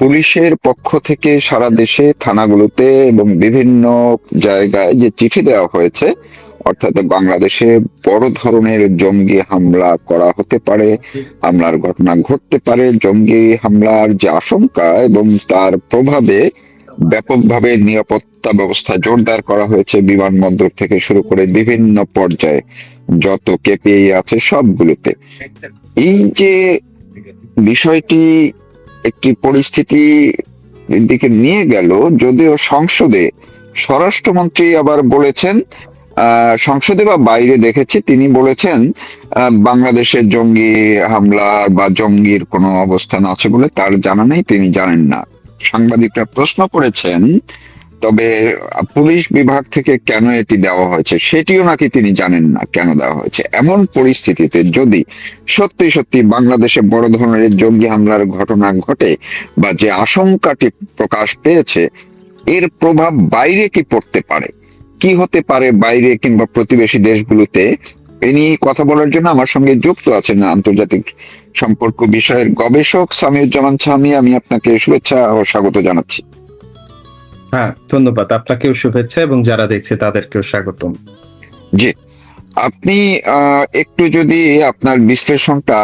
পুলিশের পক্ষ থেকে সারা দেশে থানাগুলোতে এবং বিভিন্ন জায়গায় যে চিঠি দেওয়া হয়েছে, অর্থাৎ বাংলাদেশে বড় ধরনের জঙ্গি হামলা করা হতে পারে, হামলার ঘটনা ঘটতে পারে, জঙ্গি হামলার যে আশঙ্কা এবং তার প্রভাবে ব্যাপকভাবে নিরাপত্তা ব্যবস্থা জোরদার করা হয়েছে, বিমানবন্দর থেকে শুরু করে বিভিন্ন পর্যায়ে যত কেপিআই আছে সবগুলোতে। এই যে বিষয়টি একটি পরিস্থিতি দিকে নিয়ে গেল, যদিও সংসদে স্বরাষ্ট্রমন্ত্রী আবার বলেছেন, সংসদে বা বাইরে দেখেছি তিনি বলেছেন বাংলাদেশের জঙ্গি হামলা বা জঙ্গির কোনো অবস্থান আছে বলে তার জানা নেই, তিনি জানেন না। সাংবাদিকরা প্রশ্ন করেছেন তবে পুলিশ বিভাগ থেকে কেন এটি দেওয়া হয়েছে সেটিও নাকি তিনি জানেন না কেন দেওয়া হয়েছে। এমন পরিস্থিতিতে যদি সত্যি সত্যি বাংলাদেশে বড় ধরনের জঙ্গি হামলার ঘটনা ঘটে বা যে আশঙ্কাটি প্রকাশ পেয়েছে, এর প্রভাব বাইরে কি পড়তে পারে, কি হতে পারে বাইরে কিংবা প্রতিবেশী দেশগুলোতে, এ নিয়ে কথা বলার জন্য আমার সঙ্গে যুক্ত আছেন আন্তর্জাতিক সম্পর্ক বিষয়ের গবেষক সামিউজ্জামান সামি। আমি আপনাকে শুভেচ্ছা ও স্বাগত জানাচ্ছি। হ্যাঁ, ধন্যবাদ। আপনাকেও শুভেচ্ছা এবং যারা দেখছে তাদেরকেও স্বাগতম। জি, আপনি একটু যদি আপনার বিশ্লেষণটা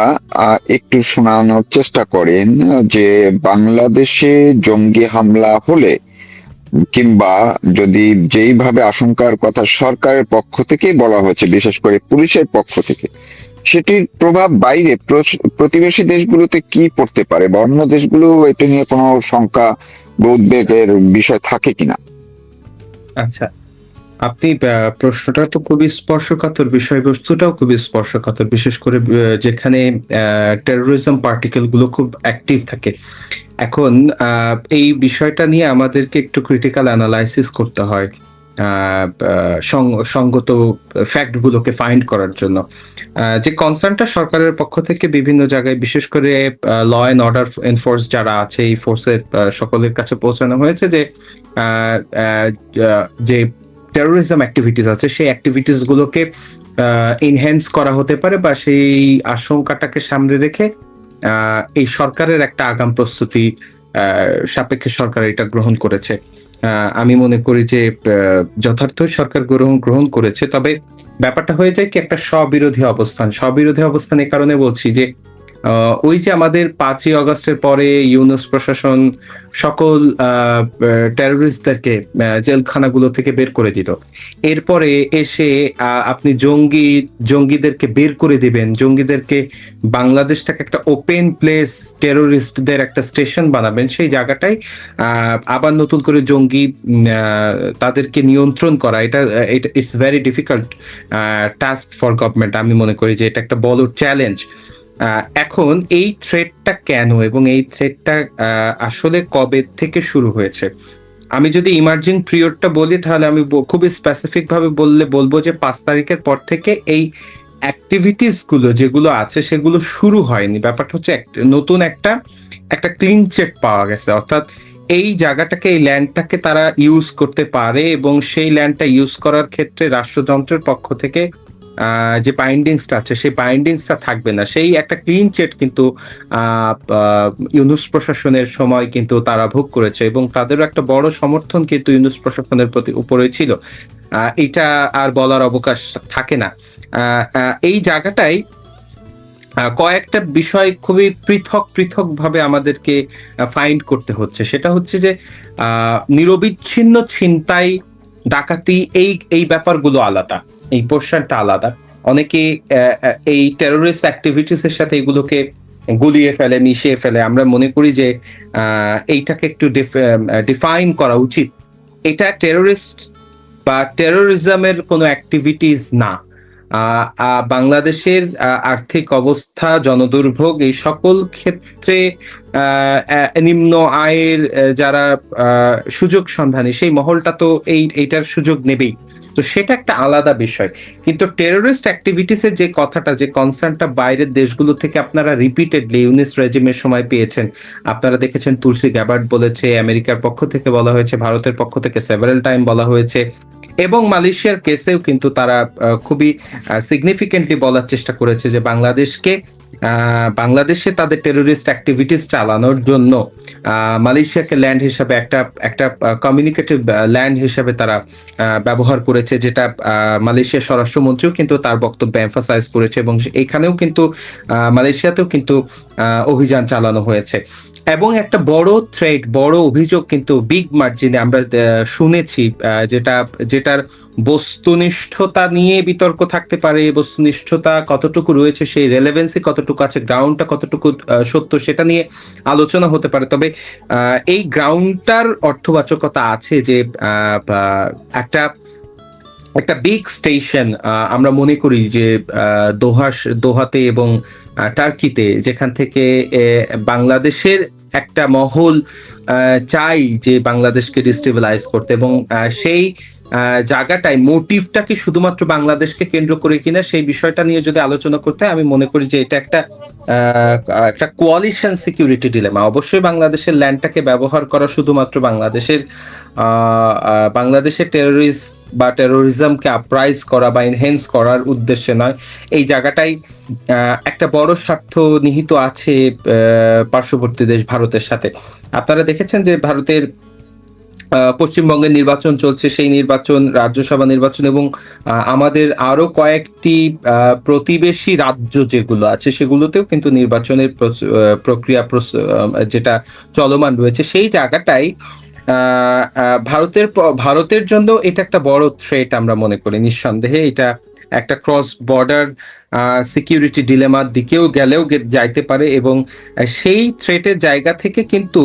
একটু শোনানোর চেষ্টা করেন, যে বাংলাদেশে জঙ্গি হামলা হলে কিংবা যদি যেইভাবে আশঙ্কার কথা সরকারের পক্ষ থেকেই বলা হয়েছে, বিশেষ করে পুলিশের পক্ষ থেকে, সেটির প্রভাব বাইরে প্রতিবেশী দেশগুলোতে কি পড়তে পারে, বা অন্য দেশগুলো এটা নিয়ে কোনো শঙ্কা বা উদ্বেগের বিষয় থাকে কিনা? আচ্ছা, আপনি প্রশ্নটা তো খুবই স্পর্শকাতর, বিষয়বস্তুটাও খুবই স্পর্শকাতর, বিশেষ করে যেখানে টেরোরিজম পার্টিকেল গুলো খুব অ্যাক্টিভ থাকে। এখন এই বিষয়টা নিয়ে আমাদেরকে একটু ক্রিটিক্যাল অ্যানালাইসিস করতে হয় সঙ্গত ফ্যাক্ট গুলোকে ফাইন্ড করার জন্য। যে কনসার্নটা সরকারের পক্ষ থেকে বিভিন্ন জায়গায়, বিশেষ করে ল অ্যান্ড অর্ডার এনফোর্স যারা আছে এই ফোর্সের সকলের কাছে পৌঁছানো হয়েছে যে যে টেরোরিজম অ্যাক্টিভিটিস আছে সেই অ্যাক্টিভিটিস গুলোকে এনহ্যান্স করা হতে পারে, বা সেই আশঙ্কাটাকে সামনে রেখে এই সরকারের একটা আগাম প্রস্তুতি সাপেক্ষে সরকার এটা গ্রহণ করেছে। আমি মনে করি যে যথার্থ সরকার গ্রহণ করেছে। তবে ব্যাপারটা হয়ে যায় কি একটা স্ববিরোধী অবস্থান এই কারণে বলছি যে ওই যে আমাদের 5ই অগস্টের পরে ইউনূস প্রশাসন সকল টেররিস্টদেরকে জেলখানাগুলো থেকে বের করে দিত। এরপরে এসে আপনি জঙ্গিদেরকে বের করে দিবেন, জঙ্গিদেরকে বাংলাদেশটাকে একটা ওপেন প্লেস, টেররিস্টদের একটা স্টেশন বানাবেন, সেই জায়গাটায় আবার নতুন করে জঙ্গি তাদেরকে নিয়ন্ত্রণ করা, এটা it's very difficult task for government. আমি মনে করি যে এটা একটা বড় চ্যালেঞ্জ। এখন এই থ্রেটটা কেন এবং এই থ্রেটটা আসলে কবে থেকে শুরু হয়েছে? আমি যদি ইমার্জিং পিরিয়ডটা বলি তাহলে আমি খুবই স্পেসিফিক ভাবে বলবো যে 5 তারিখের পর থেকে এই অ্যাক্টিভিটিস গুলো যেগুলো আছে সেগুলো শুরু হয়নি। ব্যাপারটা হচ্ছে নতুন একটা ক্লিন চেক পাওয়া গেছে, অর্থাৎ এই জায়গাটাকে, এই ল্যান্ডটাকে তারা ইউজ করতে পারে এবং সেই ল্যান্ডটা ইউজ করার ক্ষেত্রে রাষ্ট্রযন্ত্রের পক্ষ থেকে যে বাইন্ডিংসটা আছে সেই বাইন্ডিংসটা থাকবে না, সেই একটা ক্লিন চেট কিন্তু ইউনূস প্রশাসনের সময় কিন্তু তারা ভোগ করেছে এবং তাদেরও একটা বড় সমর্থন কিন্তু ইউনূস প্রশাসনের উপরে ছিল। এটা আর বলার অবকাশ থাকে না। এই জায়গাটাই কয়েকটা বিষয় খুবই পৃথক ভাবে আমাদেরকে ফাইন্ড করতে হচ্ছে। সেটা হচ্ছে যে নিরবিচ্ছিন্ন ছিনতাই, ডাকাতি, এই ব্যাপারগুলো আলাদা, এই পোর্শনটা আলাদা। অনেকে এই টেরোরিস্ট অ্যাক্টিভিটিস এর সাথে এগুলোকে গুলিয়ে ফেলে, মিশিয়ে ফেলে। আমরা মনে করি যে এইটাকে একটু ডিফাইন করা উচিত। এটা টেরোরিস্ট বা টেরোরিজমের কোনো অ্যাক্টিভিটিস না। বাংলাদেশের আর্থিক অবস্থা, জনদুর্ভোগ, এই সকল ক্ষেত্রে নিম্ন আয়ের যারা সুযোগ সন্ধানী সেই মহলটা তো এইটার সুযোগ নেবেই। তো সেটা একটা আলাদা বিষয়। কিন্তু টেরোরিস্ট অ্যাক্টিভিটিসের যে কথাটা, যে কনসার্নটা বাইরের দেশগুলো থেকে আপনারা রিপিটেডলি ইউনিস রেজিমের সময় পেয়েছেন। আপনারা দেখেছেন তুলসী গ্যাবার্ড বলেছে, আমেরিকার পক্ষ থেকে বলা হয়েছে, ভারতের পক্ষ থেকে সেভারাল টাইম বলা হয়েছে। এবং মালয়েশিয়ার কেসেও কিন্তু তারা খুবই সিগনিফিকেন্টলি বলার চেষ্টা করেছে যে বাংলাদেশে তাদের টেরোরিস্ট অ্যাক্টিভিটিস চালানোর জন্য মালয়েশিয়াকে ল্যান্ড হিসাবে একটা একটা কমিউনিকেটিভ ল্যান্ড হিসাবে তারা ব্যবহার করেছে, যেটা মালয়েশিয়ার স্বরাষ্ট্রমন্ত্রীও কিন্তু তার বক্তব্যে এমফাসাইজ করেছে, এবং এখানেও কিন্তু মালয়েশিয়াতেও কিন্তু অভিযান চালানো হয়েছে। এবং একটা বড় অভিযোগ কিন্তু বিগ মার্জিনে আমরা শুনেছি, যেটার বস্তুনিষ্ঠতা নিয়ে বিতর্ক থাকতে পারে, বস্তুনিষ্ঠতা কতটুকু রয়েছে, সেই রেলেভেন্সি কতটুকু আছে, গ্রাউন্ডটা কতটুকু সত্য, সেটা নিয়ে আলোচনা হতে পারে। তবে এই গ্রাউন্ডটার অর্থবাচকতা আছে যে একটা একটা বিগ স্টেশন আমরা মনে করি যে দোহাতে এবং টার্কিতে, যেখান থেকে বাংলাদেশের একটা মহল চাই যে বাংলাদেশকে ডিস্টেবিলাইজ করতে, এবং সেই জায়গাটায় মোটিভটা কি শুধুমাত্র বাংলাদেশকে কেন্দ্র করে কিনা, সেই বিষয়টা নিয়ে যদি আলোচনা করতে হয়, আমি মনে করি যে এটা একটা কোয়ালিশন সিকিউরিটি ডিলেমা। অবশ্যই বাংলাদেশের ল্যান্ডটাকে ব্যবহার করা শুধুমাত্র বাংলাদেশের টেরোরিস্ট বা টেরোরিজমকে আপরাইজ করা বা এনহেন্স করার উদ্দেশ্যে নয়। এই জায়গাটাই একটা বড় স্বার্থ নিহিত আছে পার্শ্ববর্তী দেশ ভারতের সাথে। আপনারা দেখেছেন যে ভারতের পশ্চিমবঙ্গের নির্বাচন চলছে, সেই নির্বাচন, রাজ্যসভা নির্বাচন, এবং আমাদের আরো কয়েকটি প্রতিবেশী রাজ্য যেগুলো আছে সেগুলোতেও কিন্তু নির্বাচনের প্রক্রিয়া যেটা চলমান রয়েছে। সেই জায়গাটাই ভারতের জন্য এটা একটা বড় থ্রেট আমরা মনে করি। নিঃসন্দেহে এটা একটা ক্রস বর্ডার সিকিউরিটি ডিলেমার দিকেও যাইতে পারে, এবং সেই থ্রেটের জায়গা থেকে কিন্তু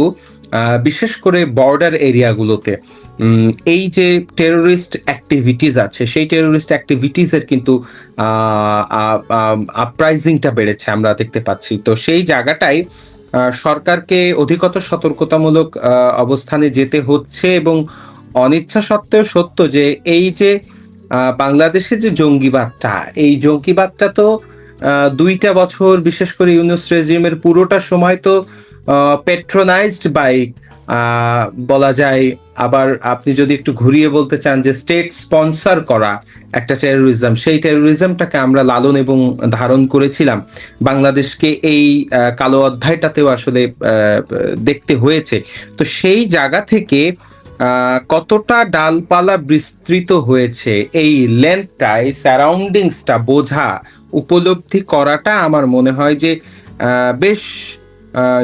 বিশেষ করে বর্ডার এরিয়াগুলোতে এই যে টেরোরিস্ট অ্যাক্টিভিটিস আছে, সেই টেরোরিস্ট অ্যাক্টিভিটিস এর কিন্তু আপরাইজিংটা বেড়েছে আমরা দেখতে পাচ্ছি। তো সেই জায়গাটাই সরকারকে অধিকতর সতর্কতামূলক অবস্থানে যেতে হচ্ছে, এবং অনিচ্ছা সত্ত্বেও সত্য যে এই যে বাংলাদেশে যে এই জঙ্গিবাদটা তো 2টা বছর, বিশেষ করে ইউনূস রেজিমের পুরোটা সময় তো পেট্রোনাইজড বাই বলা যায়, আবার আপনি যদি একটু ঘুরিয়ে বলতে চান যে স্টেট স্পন্সর করা একটা টেরোরিজম, সেই টেরোরিজমটাকে আমরা লালন এবং ধারণ করেছিলাম। বাংলাদেশকে এই কালো অধ্যায়টাতেও আসলে দেখতে হয়েছে। তো সেই জায়গা থেকে কতটা ডালপালা বিস্তৃত হয়েছে, এই লেন্থটাই সারাউন্ডিংসটা বোঝা, উপলব্ধি করাটা আমার মনে হয় যে বেশ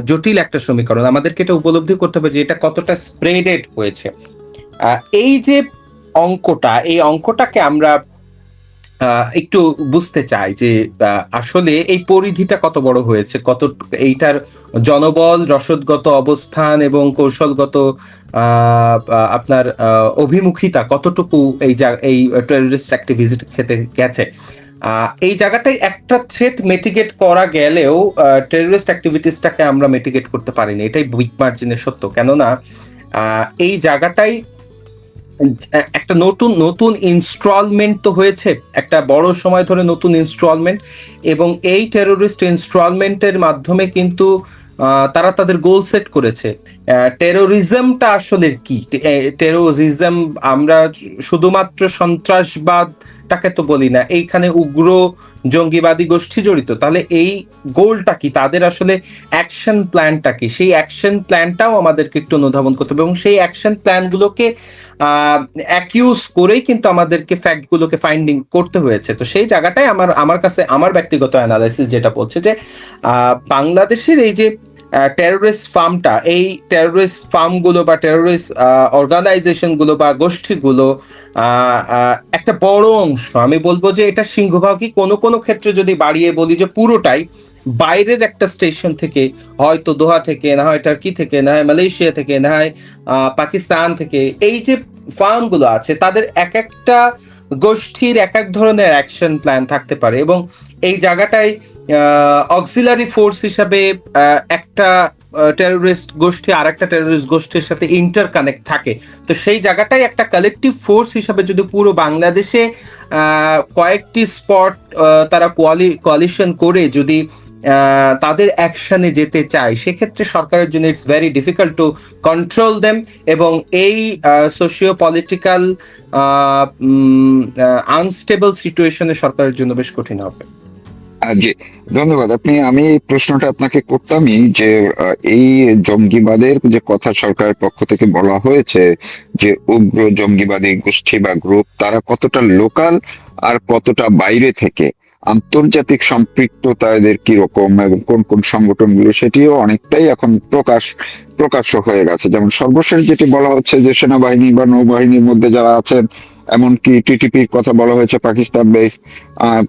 জটিল একটা সমীকরণ। আমাদেরকে এটা উপলব্ধি করতে হবে যে এটা কতটা স্প্রেডেড হয়েছে। এই যে এই অঙ্কটাকে আমরা একটু বুঝতে চাই যে আসলে এই পরিধিটা কত বড় হয়েছে, এইটার জনবল, রসদগত অবস্থান এবং কৌশলগত আপনার অভিমুখিতা কতটুকু এই টেররিস্ট অ্যাক্টিভিটি খেতে গেছে। এই জায়গাটাই একটা থ্রেট মিটিগেট করা গেলেও টেররিস্ট অ্যাক্টিভিটিসটাকে আমরা মিটিগেট করতে পারিনি, এটাই বিগ মার্জিনের সত্য। কেননা এই জায়গাটাই একটা নতুন ইনস্টলমেন্ট তো হয়েছে, একটা বড় সময় ধরে নতুন ইনস্টলমেন্ট, এবং এই টেররিস্ট ইনস্টলমেন্টের মাধ্যমে কিন্তু তারা তাদের গোল সেট করেছে। টেরোরিজমটা আসলে কি? টেরোরিজম আমরা শুধুমাত্র সন্ত্রাসবাদটাকে তো বলি না, এইখানে উগ্র জঙ্গিবাদী গোষ্ঠী জড়িত। তাহলে এই গোলটা কি, তাদের আসলে অ্যাকশন প্ল্যানটা কি, সেই অ্যাকশন প্ল্যানটাও আমাদেরকে একটু অনুধাবন করতে হবে, এবং সেই অ্যাকশন প্ল্যানগুলোকে অ্যাকিউজ করেই কিন্তু আমাদেরকে ফ্যাক্টগুলোকে ফাইন্ডিং করতে হয়েছে। তো সেই জায়গাটাই আমার কাছে আমার ব্যক্তিগত অ্যানালাইসিস যেটা বলছে যে বাংলাদেশের এই যে টেররিস্ট ফার্মটা, এই টেররিস্ট ফার্মগুলো বা টেররিস্ট অর্গানাইজেশনগুলো বা গোষ্ঠীগুলো একটা বড় অংশ, আমি বলবো যে এটা সিংহভাগই কোনো ক্ষেত্রে যদি বাড়িয়ে বলি যে পুরোটাই বাইরের একটা স্টেশন থেকে, হয়তো দোহা থেকে, না হয় টার্কি থেকে, না হয় মালয়েশিয়া থেকে, না হয় পাকিস্তান থেকে, এই যে ফার্মগুলো আছে তাদের এক একটা গোষ্ঠীর এক এক ধরনের অ্যাকশন প্ল্যান থাকতে পারে, এবং এই জায়গাটায় অক্সিলারি ফোর্স হিসাবে একটা টেররিস্ট গোষ্ঠী আর একটা টেররিস্ট গোষ্ঠীর সাথে ইন্টার কানেক্ট থাকে। তো সেই জায়গাটাই একটা কালেকটিভ ফোর্স হিসাবে যদি পুরো বাংলাদেশে কয়েকটি স্পট তারা কোয়ালিশন করে যদি তাদের অ্যাকশনে যেতে চায়, সেক্ষেত্রে সরকারের জন্য it's very difficult to control them, এবং এই সোশিও পলিটিক্যাল আনস্টেবল সিচুয়েশনে সরকারের জন্য বেশ কঠিন হবে। জি, ধন্যবাদ। আমি এই প্রশ্নটা আপনাকে করতামই যে এই জঙ্গিবাদের যে কথা সরকারের পক্ষ থেকে বলা হয়েছে, যে উগ্র জঙ্গিবাদী গোষ্ঠী বা গ্রুপ তারা কতটা লোকাল আর কতটা বাইরে থেকে, আন্তর্জাতিক সম্পৃক্ততা এদের কিরকম এবং কোন কোন সংগঠনগুলো, সেটিও অনেকটাই এখন প্রকাশ্য হয়ে গেছে। যেমন সর্বশেষ যেটি বলা হচ্ছে যে সেনাবাহিনী বা নৌবাহিনীর মধ্যে যারা আছেন, এমনকি টিটিপির কথা বলা হয়েছে পাকিস্তান বেস,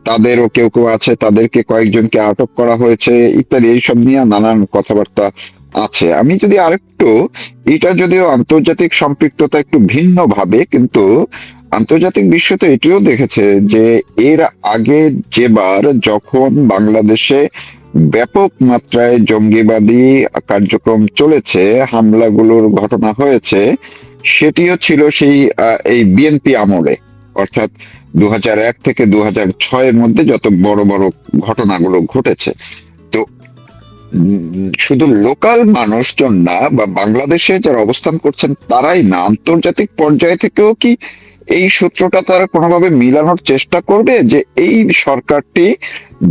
তাদেরও কেউ কেউ আছে, তাদেরকে কয়েকজনকে আটক করা হয়েছে ইত্যাদি, এইসব নিয়ে নানান কথাবার্তা আছে। আমি যদি আরেকটু, এটা যদিও আন্তর্জাতিক সম্পৃক্ততা একটু ভিন্ন ভাবে, কিন্তু আন্তর্জাতিক বিশ্ব তো এটিও দেখেছে যে এর আগে যেবার যখন বাংলাদেশে ব্যাপক মাত্রায় জঙ্গিবাদী কার্যক্রম চলেছে, হামলাগুলোর ঘটনা হয়েছে, সেটিও ছিল সেই এই বিএনপি আমলে, অর্থাৎ 2001 থেকে 2006 মধ্যে যত বড় বড় ঘটনাগুলো ঘটেছে। তো শুধু লোকাল মানুষজন না, বা বাংলাদেশে যারা অবস্থান করছেন তারাই না, আন্তর্জাতিক পর্যায়ে থেকেও কি এই সূত্রটা তারা কোনোভাবে মিলানোর চেষ্টা করবে যে এই সরকারটি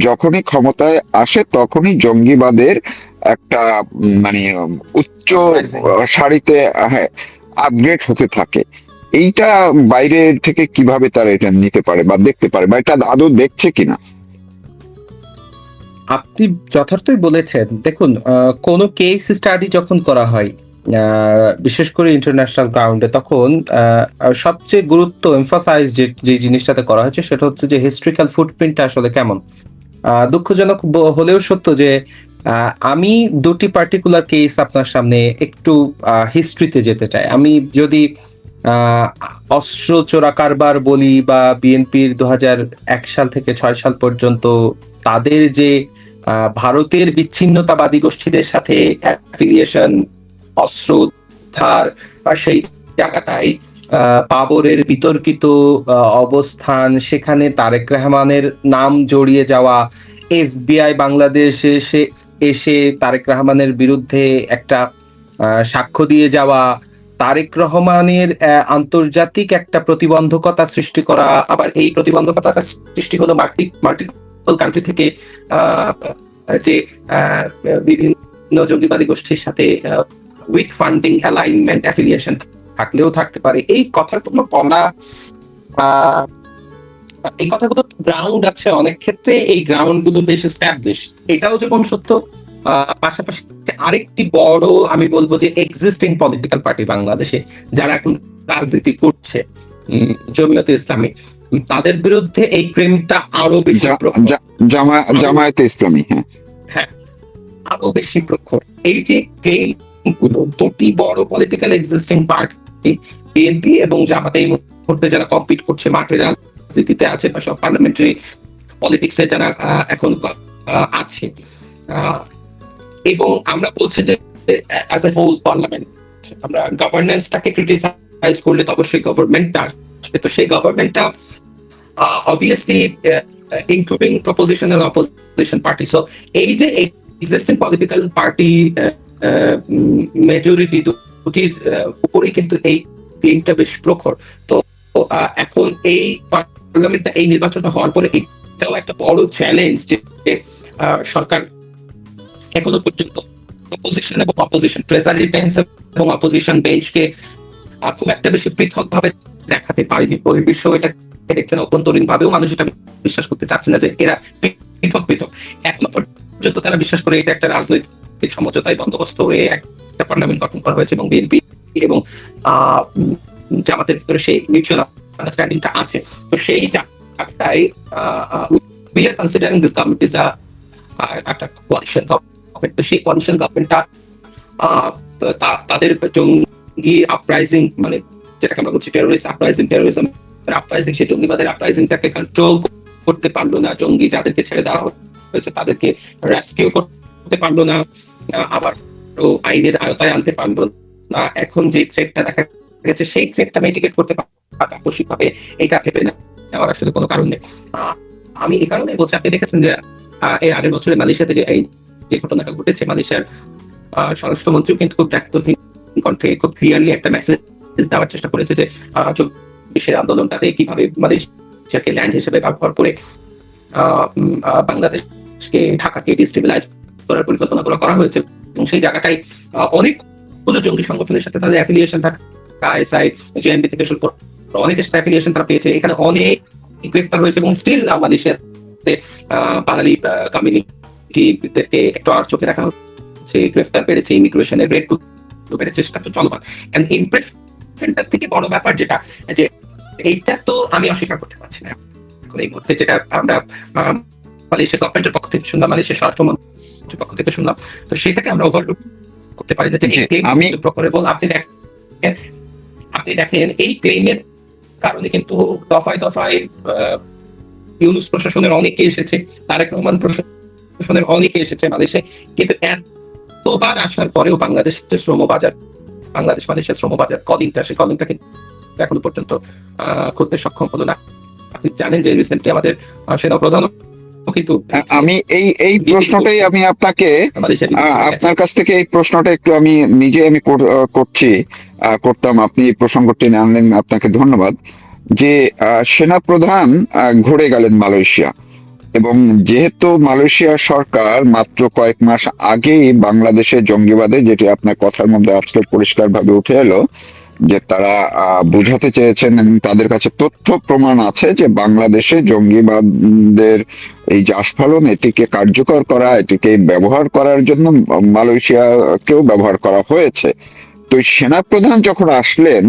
যখনই ক্ষমতায় আসে তখনই জঙ্গিবাদের একটা মানে উচ্চ সারিতে, হ্যাঁ, আপগ্রেড হতে থাকে। এইটা বাইরে থেকে কিভাবে তারা এটা নিতে পারে বা দেখতে পারে, বা এটা আদৌ দেখছে কিনা? আপনি যথার্থই বলেছেন। দেখুন, কোনো কেস স্টাডি যখন করা হয়, বিশেষ করে ইন্টারন্যাশনাল গ্রাউন্ডে, তখন সবচেয়ে গুরুত্ব এমফাসাইজ যে জিনিসটাতে করা হয়েছে সেটা হচ্ছে যে হিস্ট্রিক্যাল ফুটপ্রিন্টটা আসলে কেমন। দুঃখজনক হলেও সত্য যে আমি দুটি পার্টিকুলার কেস আপনার সামনে একটু হিস্ট্রিতে যেতে চাই। আমি যদি আহ, অস্ত্র চোরা কারবার বলি, বা বিএনপির 2001 সাল থেকে 6 সাল পর্যন্ত তাদের যে ভারতের বিচ্ছিন্নতাবাদী গোষ্ঠীদের সাথে অ্যাফিলিয়েশন, অস্ত্র উদ্ধার, বা সেই জায়গাটায় বাবরের বিতর্কিত অবস্থান, সেখানে তারেক রহমানের নাম জড়িয়ে যাওয়া, এফবিআই বাংলাদেশে এসে এসে তারেক রহমানের বিরুদ্ধে একটা সাক্ষ্য দিয়ে যাওয়া, তারেক রহমানের আন্তর্জাতিক একটা প্রতিবন্ধকতা সৃষ্টি করা, আবার এই প্রতিবন্ধকতাটা সৃষ্টি হলো মাল্টিপল কান্ট্রি থেকে, আহ, যে আহ, বিভিন্ন জঙ্গিবাদী গোষ্ঠীর সাথে উইথ ফান্ডিং অ্যালাইনমেন্ট অ্যাফিলিয়েশন থাকলেও থাকতে পারে। এই কথাগুলো বলা, আহ, এই কথাগুলো গ্রাউন্ড আছে অনেক ক্ষেত্রে, এই গ্রাউন্ড গুলো বেশ এস্টাবলিশ, এটাও যেমন সত্য। পাশাপাশি আরেকটি বড়, আমি বলবো যে এক্সিস্টিং পলিটিক্যাল পার্টি বাংলাদেশে যারা এখন রাজনীতি করছে, জমিয়তে ইসলামী, তাদের বিরুদ্ধে এই ক্রিমটা আরো বেশি প্রখর। জামায়াতে ইসলামী, হ্যাঁ হ্যাঁ, আরো বেশি প্রখর। এই যে গেম গুলো, দুটি বড় পলিটিক্যাল এক্সিস্টিং পার্টি, বিএনপি এবং জামাত, এই মুহূর্তে যারা কম্পিট করছে মাঠে রাজনীতিতে আছে, বা সব পার্লামেন্টারি পলিটিক্সে যারা এখন আছে, এবং আমরা বলছি যে অ্যাজ এ হোল পার্লামেন্ট আমরা গভর্নেন্সটাকে ক্রিটিসাইজ করলে তো অবশ্যই গভর্নমেন্টটা আসবে। তো সেই গভর্নমেন্টটা obviously including proposition and opposition party. So এই যে existing political party majority দুটির উপরেই কিন্তু এই দিনটা বেশ প্রখর। তো এখন এই পার্লামেন্টটা, এই নির্বাচনটা হওয়ার পরে এটাও একটা বড় চ্যালেঞ্জ যে সরকার এখনো পর্যন্ত প্রপোজিশন এবং অপোজিশন, ট্রেজারি বেঞ্চ এবং অপোজিশন বেঞ্চকে খুব একটা বেশি পৃথক ভাবে দেখাতে পারেনি। বহির্বিশ্ব এটা দেখছেন, অভ্যন্তরীণ ভাবেও মানুষ এটা বিশ্বাস করতে চাচ্ছে না যে এরা পৃথক পৃথক। এখনো পর্যন্ত তারা বিশ্বাস করে এটা একটা রাজনৈতিক সমঝোতায় বন্দোবস্ত হয়ে একটা পার্লামেন্ট গঠন করা হয়েছে, এবং বিএনপি এবং জামাতের ভিতরে সেই মিউচুয়াল আন্ডারস্ট্যান্ডিংটা আছে। তো সেই জায়গাটায় we are considering this government is একটা কোয়ালিশন গভর্নমেন্ট। তো সেই কোয়ালিশন গভর্নমেন্টটা তাদের জঙ্গি আপরাইজিং, মানে যেটাকে আমরা বলছি টেরোরিস্ট আপরাইজিং, টেরোরিজম আপরাইজিং, সেই জঙ্গিবাদের আপরাইজিংটাকে কন্ট্রোল করতে পারলো না। জঙ্গি যাদেরকে ছেড়ে দেওয়া হয়েছে তাদেরকে রেস্কিউ করতে পারলো না, আবার আইনের আয়তায় আনতে পারলো না। এখন যে থ্রেটটা দেখা গেছে, সেই থ্রেটটা মিটিগেট করতে আকস্মিকভাবে এটা ভেবে নেওয়ার আসলে কোনো কারণ নেই। আমি এই কারণে বলছি, আপনি দেখেছেন যে এর আগের বছরে মালয়েশিয়াতে যে ঘটনাটা ঘটেছে, মালয়েশিয়ার স্বরাষ্ট্রমন্ত্রীও কিন্তু খুব দায়িত্বহীন কণ্ঠে খুব ক্লিয়ারলি একটা মেসেজ দেওয়ার চেষ্টা করেছে যে ২৪ আন্দোলনটাতে কিভাবে মালয়েশিয়াকে ল্যান্ড হিসেবে ব্যবহার করে বাংলাদেশকে, ঢাকাকে ডিস্টেবিলাইজ করার পরিকল্পনাগুলো করা হয়েছে। এবং সেই জায়গাটায় অনেকগুলো জঙ্গি সংগঠনের সাথে তাদের অ্যাফিলিয়েশন থাকা, আইএসআই, জেএমবি থেকে শুরু করে অনেকের সাথে অ্যাফিলিয়েশন তারা পেয়েছে। এখানে অনেক গ্রেফতার হয়েছে এবং স্টিল মালয়েশিয়াতে বাঙালি কমিউনিটিদেরকে একটু আর চোখে দেখা হচ্ছে, গ্রেফতার বেড়েছে, ইমিগ্রেশনের রেট বেড়েছে, সেটা তো চলমান। ইমপ্রেশনটার থেকে বড় ব্যাপার যেটা, যে এইটা তো আমি অস্বীকার করতে পারছি না এখন এই মুহূর্তে, যেটা আমরা মালয়েশিয়া গভর্নমেন্টের পক্ষ থেকে শুনলাম, মালয়েশিয়ার স্বরাষ্ট্রমন্ত্রীর পক্ষ থেকে শুনলাম, তো সেটাকে আমরা ওভারলুক করতে পারি না যে এই ক্লেম প্রকারেবল। আপনি দেখেন এই ক্লেমের কারণে কিন্তু দফায় দফায় ইউনূস প্রশাসনের অনেকে এসেছে, তারেক রহমান প্রশাসনের অনেকে এসেছে মালয়েশিয়ায়, কিন্তু এতবার আসার পরেও বাংলাদেশের শ্রমবাজার, বাংলাদেশ মালয়েশিয়ার শ্রমবাজার কলিংটা, সেই কলিংটা কিন্তু এখনো পর্যন্ত খুলতে সক্ষম হলো না। আপনি জানেন যে রিসেন্টলি আমাদের সেনাপ্রধান কিন্তু আমি এই প্রশ্নটাই আমি আপনার কাছ থেকে এই প্রশ্নটা একটু আমি নিজে করতাম, আপনি এই প্রসঙ্গটি আনলেন, আপনাকে ধন্যবাদ। যে সেনাপ্রধান ঘুরে গেলেন মালয়েশিয়া, এবং যেহেতু মালয়েশিয়া সরকার মাত্র কয়েক মাস আগেই বাংলাদেশে জঙ্গিবাদে, যেটি আপনার কথার মধ্যে আজকে পরিষ্কারভাবে উঠে এলো, যে তারা বোঝাতে চেয়েছেন এবং তাদের কাছে তথ্য প্রমাণ আছে যে বাংলাদেশে জঙ্গিবাদের এই যে আস্ফালন, এটিকে কার্যকর করা, এটিকে ব্যবহার করার জন্য মালয়েশিয়াকেও ব্যবহার করা হয়েছে। তো সেনাপ্রধান যখন আসলেন,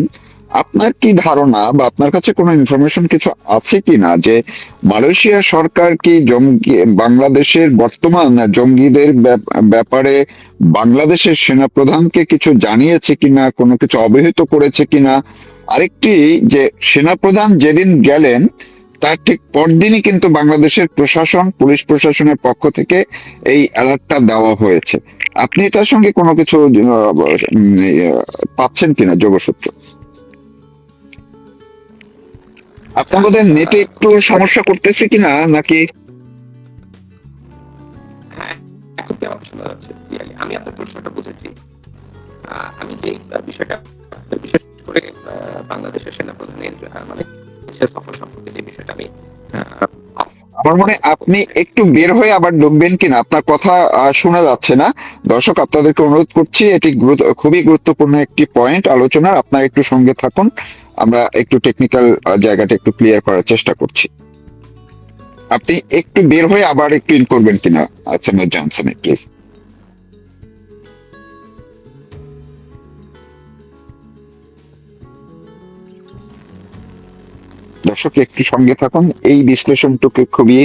আপনার কি ধারণা বা আপনার কাছে কোনো ইনফরমেশন কিছু আছে কিনা যে মালয়েশিয়া সরকার কি বাংলাদেশের বর্তমান জঙ্গিদের ব্যাপারে বাংলাদেশের সেনাপ্রধানকে কিছু জানিয়েছে কিনা, কোনো কিছু অবহিত করেছে কিনা? আরেকটি, যে সেনাপ্রধান যেদিন গেলেন তার ঠিক পরদিনই কিন্তু বাংলাদেশের প্রশাসন, পুলিশ প্রশাসনের পক্ষ থেকে এই অ্যালার্টটা দেওয়া হয়েছে। আপনি এটার সঙ্গে কোনো কিছু পাচ্ছেন কিনা যোগসূত্র? আপনার বোধহয় নেটে একটু সমস্যা করতেছে কিনা, নাকি? এখন কি আমার শোনা যাচ্ছে? আমি আপনার প্রশ্নটা বুঝেছি। আমি যে বিষয়টা, বিশেষ করে বাংলাদেশের সেনাপ্রধানের মানে সফর সম্পর্কে যে বিষয়টা আমি আমার মনে আপনি একটু বের হয়ে আবার ঢুকবেন কিনা, আপনার কথা শোনা যাচ্ছে না। দর্শক, আপনাদেরকে অনুরোধ করছি, এটি খুবই গুরুত্বপূর্ণ একটি পয়েন্ট আলোচনার, আপনারা একটু সঙ্গে থাকুন, আমরা একটু টেকনিক্যাল জায়গাটা একটু ক্লিয়ার করার চেষ্টা করছি। আপনি একটু বের হয়ে আবার একটু ইন করবেন কিনা স্যামুয়েল জনসন, প্লিজ। দর্শক একটু সঙ্গে থাকুন, এই বিশ্লেষণটুকু খুবই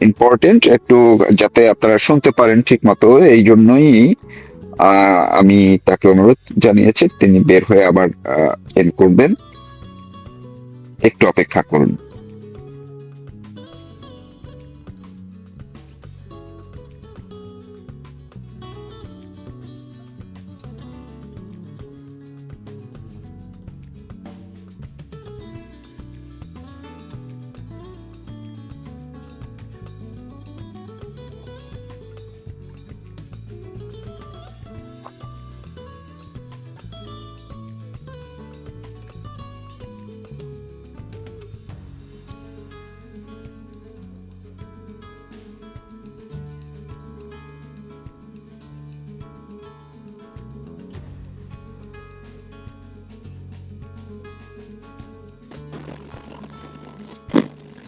ইম্পর্টেন্ট, একটু যাতে আপনারা শুনতে পারেন ঠিক মতো, এই জন্যই আমি তাকে অনুরোধ জানিয়েছি তিনি বের হয়ে আবার এন করবেন, একটু অপেক্ষা করুন।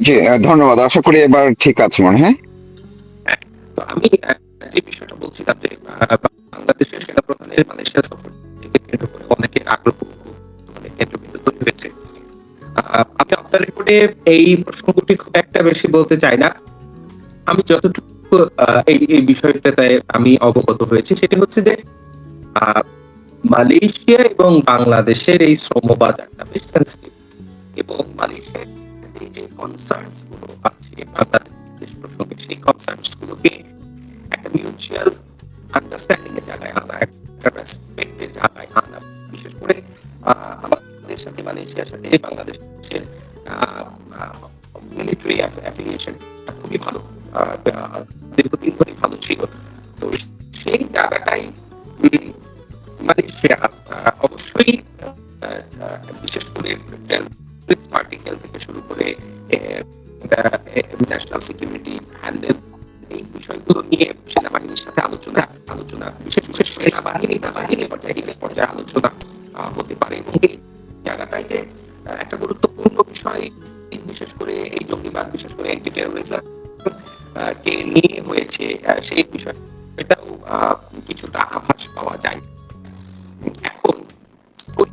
জি, ধন্যবাদ, আশা করি এবার ঠিক আছে মনে হয়। তো আমি যে বিষয়টা বলছিলাম যে বাংলাদেশের সেনাপ্রধানের মালয়েশিয়া সফর থেকে কেন্দ্র করে অনেকের আগ্রহ মানে কেন্দ্রবিন্দু তৈরি হয়েছে। আমি আপনার রিপোর্টে এই প্রসঙ্গটি খুব একটা বেশি বলতে চাই না। আমি যতটুকু এই বিষয়টাতে আমি অবগত হয়েছি সেটি হচ্ছে যে মালয়েশিয়া এবং বাংলাদেশের এই শ্রম বাজারটা বেশ সেন্সিটিভ, এবং মালয়েশিয়ার যে কনসার্নস গুলো আছে বাংলাদেশ প্রসঙ্গে, সেই কনসার্নস গুলোকে একটা মিউচুয়াল আন্ডারস্ট্যান্ডিং এর জায়গায় আনা, একটা রেসপেক্টের জায়গায় আনা, বিশেষ করে আমাদের সাথে মালয়েশিয়ার সাথে বাংলাদেশের মিলিটারি অ্যাফিলিয়েশন খুবই ভালো, দীর্ঘদিন ধরে ভালো ছিল। তো সেই জায়গাটাই মানে অবশ্যই বিশেষ করে পার্টিকেল থেকে শুরু করে ন্যাশনাল সিকিউরিটি হ্যান্ডেল এই বিষয়গুলো নিয়ে সেনাবাহিনীর সাথে আলোচনা আলোচনা বিশেষ বিশেষ সেনাবাহিনী পর্যায়ে আলোচনা হতে পারে, এবং এই জায়গাটাই যে একটা গুরুত্বপূর্ণ বিষয়, বিশেষ করে এই জঙ্গিবাদ, বিশেষ করে অ্যান্টি টেরোরিজম কে নিয়ে হয়েছে, সেই বিষয়টাও কিছুটা আভাস পাওয়া যায়। এখন ওই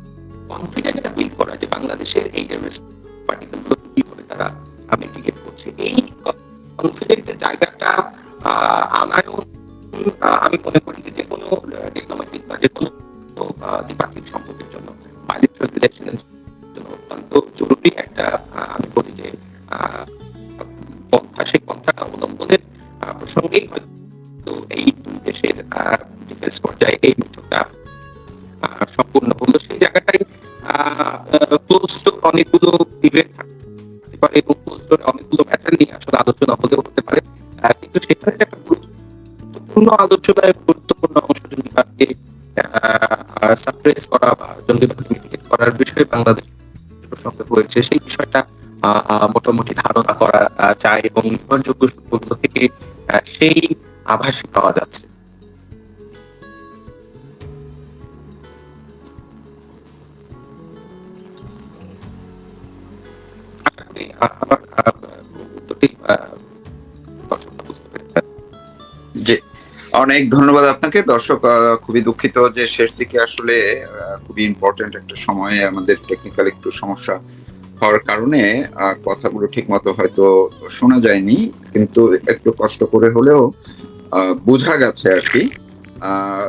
কনফিডেন্টটা বিল্ড করা যে বাংলাদেশের এই টেররিস্ট পার্টিকেলগুলো কি করে তারা মিটিগেট করছে, এই কনফিডেন্টের জায়গাটা আনায়ন আমি মনে করি যে কোনো ডিপ্লোম্যাটিক বা যে কোনো দ্বিপাক্ষিক সম্পর্কের জন্য, বাইলেটারাল রিলেশনের জন্য অত্যন্ত জরুরি একটা আমি বলি যে পন্থা। সেই পন্থাটা অবলম্বনের প্রসঙ্গেই হয়তো এই দুই দেশের ডিফেন্স পর্যায়ে এই বৈঠকটা সম্পূর্ণ হলো। সেই জায়গাটাই ক্লোজ ডোর অনেকগুলো ইভেন্ট থাকতে পারে এবং ক্লোজ ডোর অনেকগুলো ম্যাটার নিয়ে আসলে আলোচনা হলেও হতে পারে, কিন্তু সেখানে যে একটা গুরুত্বপূর্ণ আলোচনায় গুরুত্বপূর্ণ অংশ জঙ্গিবাদকে সাপ্রেস করা বা জঙ্গিবাদকে মিটিগেট করার বিষয়ে বাংলাদেশ প্রসঙ্গে হয়েছে, সেই বিষয়টা মোটামুটি ধারণা করা যায় এবং নির্ভরযোগ্য সূত্রগুলো থেকে সেই আভাস পাওয়া যাচ্ছে। আশা করি আমার উত্তরটি দর্শকরা বুঝতে পেরেছেন। জি, অনেক ধন্যবাদ আপনাকে। দর্শক খুবই দুঃখিত যে শেষ দিকে আসলে খুবই ইম্পর্টেন্ট একটা সময়ে আমাদের টেকনিক্যাল একটু সমস্যা হওয়ার কারণে কথাগুলো ঠিক মতো হয়তো শোনা যায়নি, কিন্তু একটু কষ্ট করে হলেও বোঝা গেছে আর কি।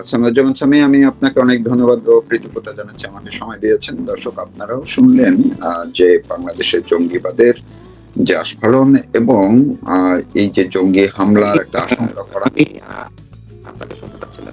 সামীউজ্জামান সামি, আমি আপনাকে অনেক ধন্যবাদ ও কৃতজ্ঞতা জানাচ্ছি, আমাকে সময় দিয়েছেন। দর্শক আপনারাও শুনলেন যে বাংলাদেশের জঙ্গিবাদের যে আস্ফালন এবং এই যে জঙ্গি হামলার একটা আশঙ্কা করা। আমি আপনাকে শুনতে পাচ্ছি না।